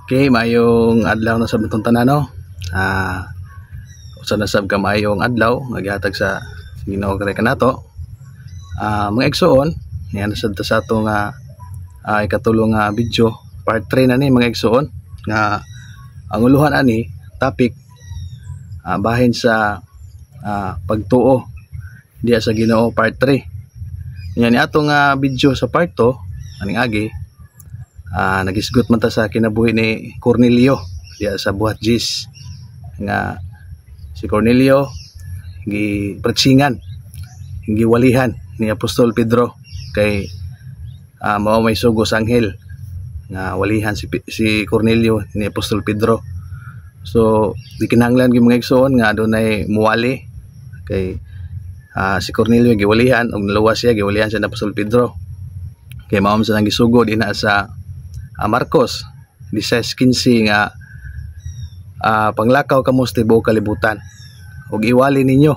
Okay, mayong adlaw na sa bitong tanan no. Usa na sab ka mayong adlaw nga gihatag sa Ginoo kay kanato. Mga igsoon, niya na sad ta sa ato nga ikatulong nga video, part 3 na ni mga igsoon nga ang uluhan ani topic bahin sa pagtuo diya sa Ginoo part 3. Nya ni ato nga video sa part 2 aning agi nagisgot man ta sa kinabuhi ni Cornelio diya sa buhat Jis nga si Cornelio giprechsingan giwalihan ni Apostol Pedro kay mao may sugo sa anghel nga walihan si Cornelio ni Apostol Pedro. So di kinahanglan gyud mga igsoon nga adunay muwali kay si Cornelio giwalihan og naluwas siya giwalihan siya ni Apostol Pedro kay mao man sa nang gisugo dinha sa Marcos 16:15 nga panglakaw kamo sa tibuok kalibutan ug iwali ninyo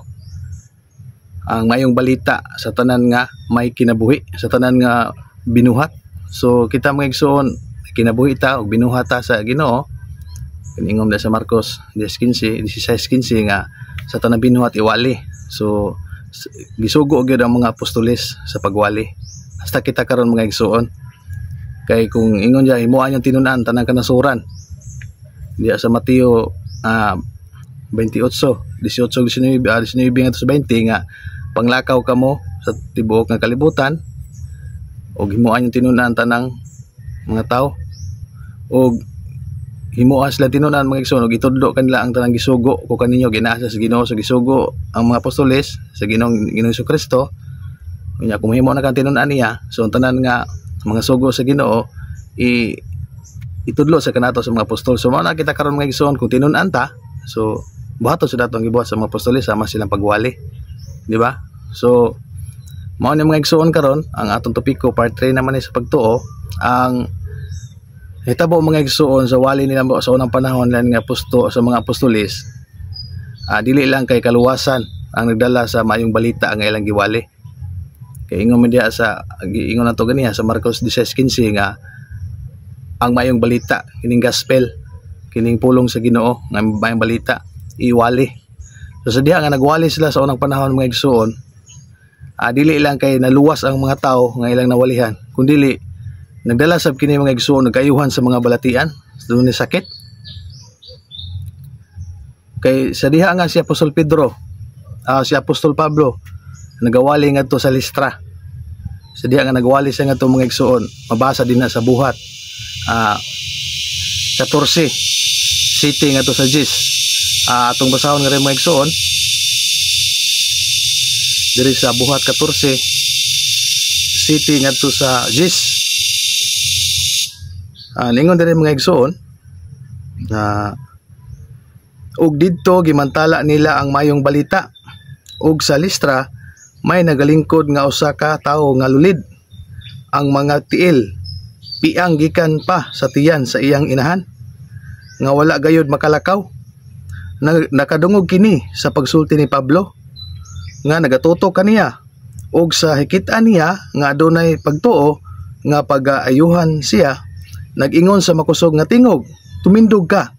ang mayong balita sa tanan nga may kinabuhi, sa tanan nga binuhat. So kita mga igsoon kinabuhi ta ug binuhat ta sa Ginoo. Iningom na sa Marcos 16:15 nga sa tanan binuhat iwali. So gisugo gyud ang mga apostoles sa pagwali. Hasta kita karon mga igsoon. Kay kung ingon diya himuan yung tinunan tanang kanasuran diya sa Mateo 28:18-19 nga sa 20 nga panglakaw kamo sa tibuok nga kalibutan og himuan yung tinunan tanang mga tao og himuan sila tinunan mga igsoon og itudlo kanila ang tanang gisugo ko kaninyo ginaasa sa Ginoo sa gisugo ang mga apostoles sa Ginoong Kristo. Unya kung himo na kan tinunan niya so ang tanan nga mga sugo sa Ginoo itudlo sa kanato sa mga apostol. So mao na kita karon mga igsoon kung tinun-an ta so buhaton sa datong gibuhat sa mga apostoles sama silang pagwali, di ba? So mao ni mga igsoon karon ang atong topiko part 3 naman ni sa pagtuo. Ang hitabo mga igsoon sa wali nila sa unang panahon lan nga sa mga apostoles dili lang kay kaluwasan ang nagdala sa mayong balita ang ilang giwali. Kay ingon man diha sa ingon nato ganiya sa Marcos 16:15 nga ang mayong balita kining gospel kining pulong sa Ginoo nga mayong balita iwali. So sa diha nga nagwali sila sa unang panahon mga igsoon dili lang kay naluwas ang mga tao nga ilang nawalihan kundi nagdala sab kini mga igsoon nagkayuhan sa mga balatian dunay sakit. Kay sa diha nga si Apostol Pedro si Apostol Pablo nagawali ngadto sa Listra. Sa diha nga nagawali siya ngadto mga igsoon mabasa din na sa buhat 14 city ngadto sa Jis. Atong basahon nga rin mga igsoon diri sa buhat 14 city ngadto sa Jis. Ningon diri mga igsoon ug didto gimantala nila ang mayong balita ug sa Listra may nagalingkod nga usa ka tawo nga lulid ang mga tiil piang gikan pa sa tiyan sa iyang inahan nga wala gayud makalakaw. Nakadungog kini sa pagsulti ni Pablo nga nagatutok kaniya ug sa hikit-an niya nga adunay pagtuo nga pag-aayuhan siya nag-ingon sa makusog nga tingog, tumindog ka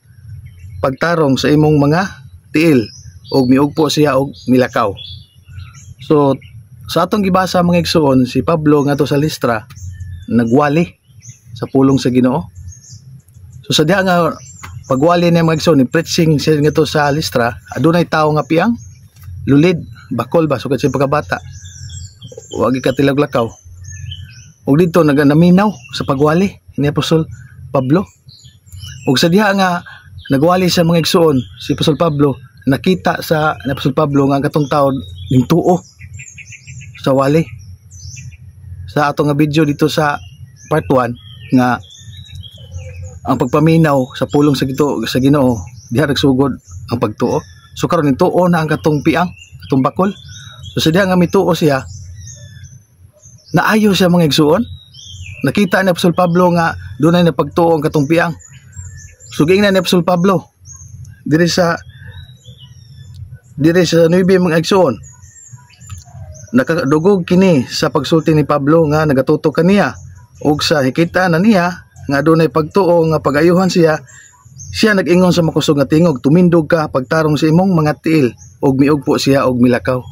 pagtarong sa imong mga tiil ug miugpo siya og milakaw. So sa atong gibasa mga igsoon si Pablo ngadto sa Listra nagwali sa pulong sa Ginoo. So sa diha nga pagwali niya mga igsoon ni preaching siya ngadto sa Listra adunay tawo nga piang lulid bakol ba sugad sa pagkabata wagi ka tilaglakaw ug dito naminaw sa pagwali ni Apostol Pablo. Ug sa diha nga nagwali sa mga igsoon si Apostol Pablo nakita sa ni Apostol Pablo nga katong tawo ning tuo sa wali. Sa ato nga video dito sa part 1 nga ang pagpaminaw sa pulong sa Ginoo diha nagsugod ang pagtuo. So karon ning tuo na ang katong piang katong bakol. So sa diha nga mituo siya naayo siya mga igsoon. Nakita ni Apostol Pablo nga dunay na pagtuo ang katong piang. So giingnan ni Apostol Pablo diri sa 9 mga igsoon nakadugog kini sa pagsulti ni Pablo nga nagatutok kaniya ug sa hikita na niya nga adunay pagtuo nga pagayuhan siya nag-ingon sa makusog nga tingog, tumindog ka pagtarong sa imong mga tiil, og miugpo siya og milakaw.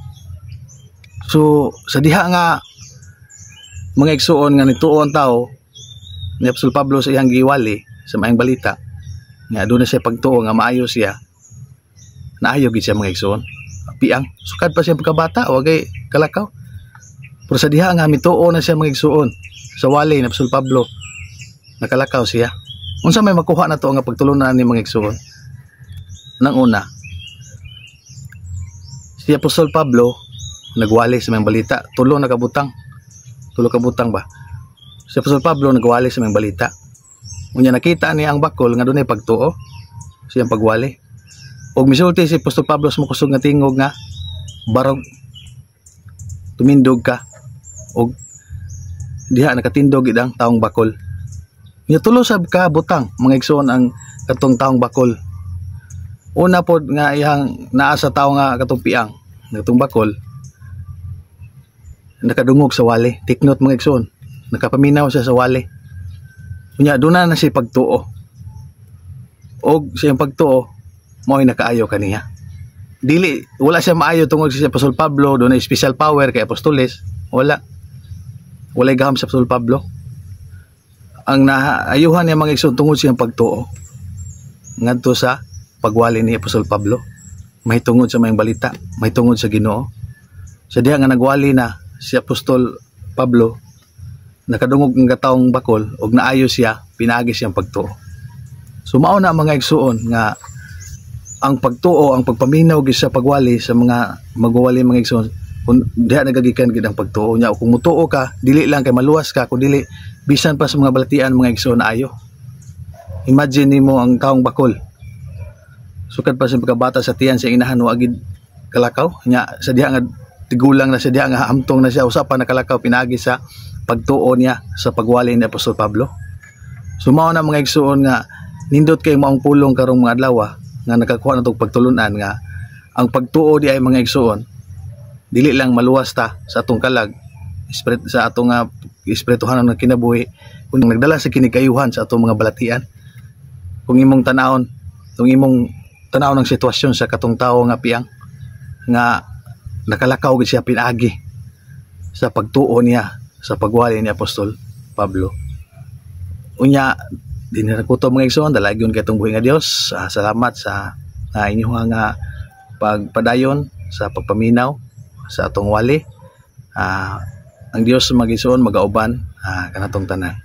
So sa diha nga mga igsuon nga nagtuo ang tao ni Apostol Pablo sa iyang giwali sa maayong balita nga adunay siya pagtuo nga maayo siya, naayo gid siya mga igsuon. Piang sukad pa siya pagkabata o kay kalakaw. Pero sa diha nga mituo na siya mga igsuon sa wali ni Apostol Pablo, nakalakaw siya. Unsa may makuha na to nga pagtulunan ni mga igsuon? Nang una, si Apostol Pablo nagwali sa mga balita, tulo kabutang ba? Si Apostol Pablo nagwali sa mga balita. Unya nakita niya ang bakol nga dunay pagtuo siyang pagwali. Og misulti si Apostol Pablo sa makusog nga tingog nga barog, tumindog ka, og diha nakatindog gid ang taong bakol. Nya tulo sab ka butang mga igsoon ang katong taong bakol. Una pod nga iyang naa sa tawo nga katong piang, katong bakol, nakadungog sa wali. Tiknot mga igsoon, nakapaminaw siya sa wali. Unya duna na siya pagtuo. Og siyang pagtuo mo'y nakaayo kaniya. Dili wala siya maayo tungod sa Apostol Pablo, doon ay special power kay apostoles. Walay gaham sa Apostol Pablo. Ang naayuhan niya mga igsoon tungod siyang pagtuo ngadto sa pagwali ni Apostol Pablo. May tungod sa mayang balita, may tungod sa Ginoo. Sa diha nga nagwali na si Apostol Pablo, nakadungog ng kataong bakol og naayo siya, pinaagi siyang pagtuo. So mao na mga igsuon nga ang pagtuo, ang pagpaminaw gid sa pagwali sa mga magwali mga igsuon, kung diha nagagikan gid ang pagtuo nya. Kung mutuo ka, dili lang kay maluwas ka, kun dili bisan pa sa mga balatian mga igsuon ayo. Imagine nimo ang taong bakol, sukad pa sa pagkabata sa tiyan sa inahan wa gid kalakaw nya, sa diha nga tigulang na siya, diha nga hamtong na siya, usapan na kalakaw, pinaagi sa pagtuo niya sa pagwali ni Apostol Pablo. Sumao na mga igsuon nga nindot kay maong pulong karong mga adlaw nga nakakuha na tong pagtulunan nga ang pagtuo di ay mga igsuon dili lang maluwas ta sa atong kalag sa atong espirituhan ng kinabuhi, kung nagdala sa kinikayuhan sa atong mga balatian. Kung imong tanawon ng sitwasyon sa katong tawo nga piang nga nakalakaw gid siya, pinaagi sa pagtuo niya sa pagwali ni Apostol Pablo. Unya dinirakuto mga igsoon, dalagyon kay itong buhi nga Dios. Salamat sa inyong pagpadayon sa pagpaminaw sa atong wali. Ang Dios mag-igsoon magauban kanatong tanan.